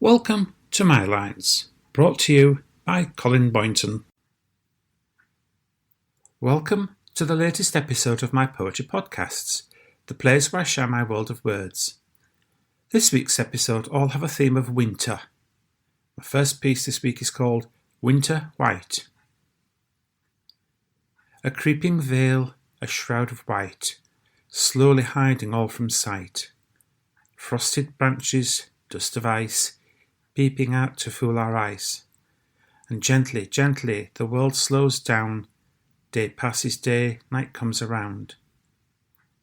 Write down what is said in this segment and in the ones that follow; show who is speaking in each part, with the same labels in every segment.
Speaker 1: Welcome to My Lines, brought to you by Colin Boynton. Welcome to the latest episode of my poetry podcasts, the place where I share my world of words. This week's episode all have a theme of winter. My first piece this week is called Winter White. A creeping veil, a shroud of white, slowly hiding all from sight. Frosted branches, dust of ice, peeping out to fool our eyes. And gently, gently, the world slows down. Day passes day, night comes around.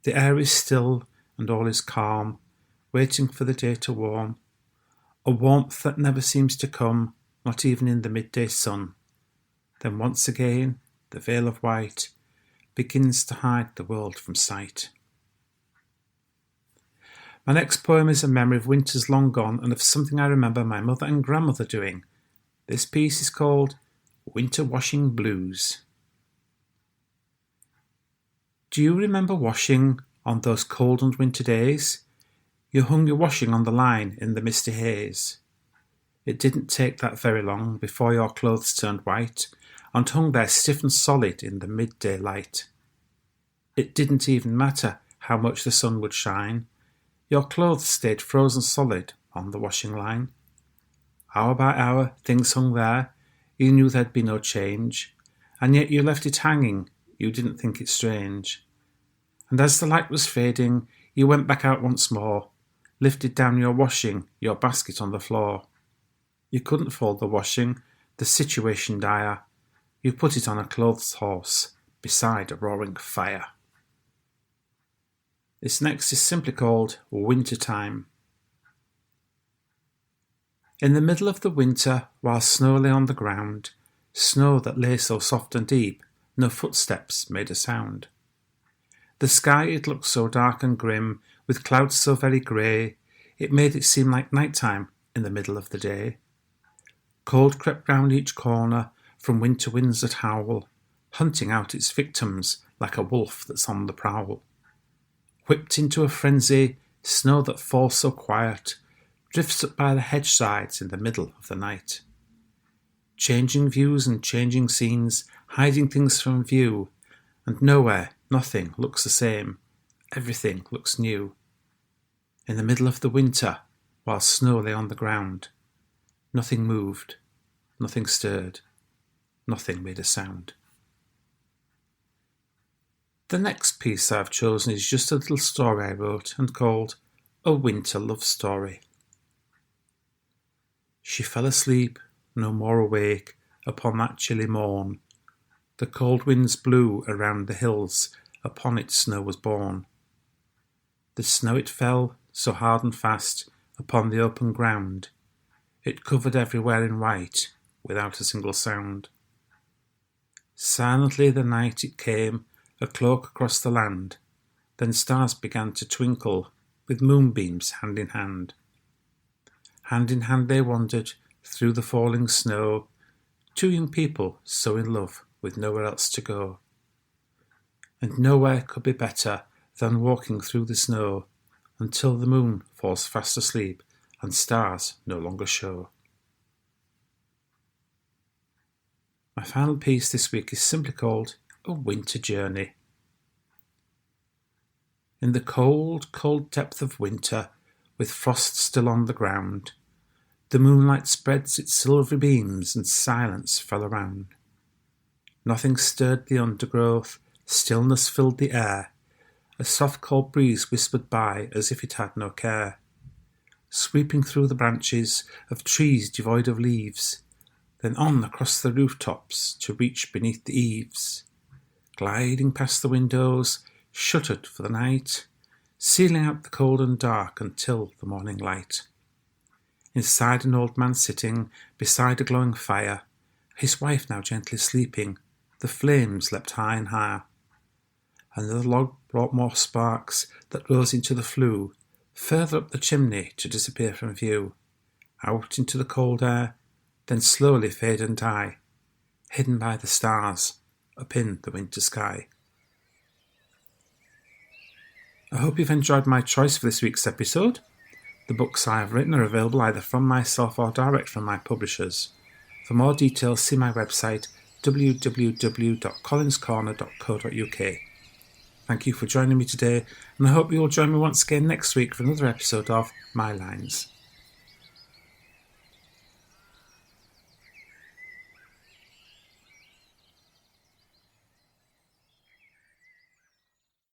Speaker 1: The air is still and all is calm, waiting for the day to warm. A warmth that never seems to come, not even in the midday sun. Then once again, the veil of white begins to hide the world from sight. My next poem is a memory of winters long gone and of something I remember my mother and grandmother doing. This piece is called Winter Washing Blues. Do you remember washing on those cold and winter days? You hung your washing on the line in the misty haze. It didn't take that very long before your clothes turned white and hung there stiff and solid in the midday light. It didn't even matter how much the sun would shine. Your clothes stayed frozen solid on the washing line. Hour by hour, things hung there. You knew there'd be no change, and yet you left it hanging. You didn't think it strange. And as the light was fading, you went back out once more, lifted down your washing, your basket on the floor. You couldn't fold the washing, the situation dire. You put it on a clothes horse beside a roaring fire. This next is simply called Winter Time. In the middle of the winter, while snow lay on the ground, snow that lay so soft and deep, no footsteps made a sound. The sky, it looked so dark and grim, with clouds so very grey, it made it seem like night time in the middle of the day. Cold crept round each corner from winter winds that howl, hunting out its victims like a wolf that's on the prowl. Whipped into a frenzy, snow that falls so quiet, drifts up by the hedge sides in the middle of the night. Changing views and changing scenes, hiding things from view, and nowhere, nothing looks the same, everything looks new. In the middle of the winter, while snow lay on the ground, nothing moved, nothing stirred, nothing made a sound. The next piece I've chosen is just a little story I wrote and called A Winter Love Story. She fell asleep, no more awake, upon that chilly morn. The cold winds blew around the hills, upon it snow was born. The snow it fell, so hard and fast, upon the open ground. It covered everywhere in white, without a single sound. Silently the night it came, a cloak across the land. Then stars began to twinkle, with moonbeams hand in hand. Hand in hand they wandered through the falling snow, two young people so in love with nowhere else to go. And nowhere could be better than walking through the snow until the moon falls fast asleep and stars no longer show. My final piece this week is simply called A Winter Journey. In the cold, cold depth of winter, with frost still on the ground, the moonlight spreads its silvery beams and silence fell around. Nothing stirred the undergrowth, stillness filled the air, a soft cold breeze whispered by as if it had no care. Sweeping through the branches of trees devoid of leaves, then on across the rooftops to reach beneath the eaves. Gliding past the windows, shuttered for the night, sealing out the cold and dark until the morning light. Inside an old man sitting beside a glowing fire, his wife now gently sleeping, the flames leapt high and higher. Another log brought more sparks that rose into the flue, further up the chimney to disappear from view, out into the cold air, then slowly fade and die, hidden by the stars up in the winter sky. I hope you've enjoyed my choice for this week's episode. The books I have written are available either from myself or direct from my publishers. For more details, see my website www.collinscorner.co.uk. Thank you for joining me today, and I hope you'll join me once again next week for another episode of My Lines.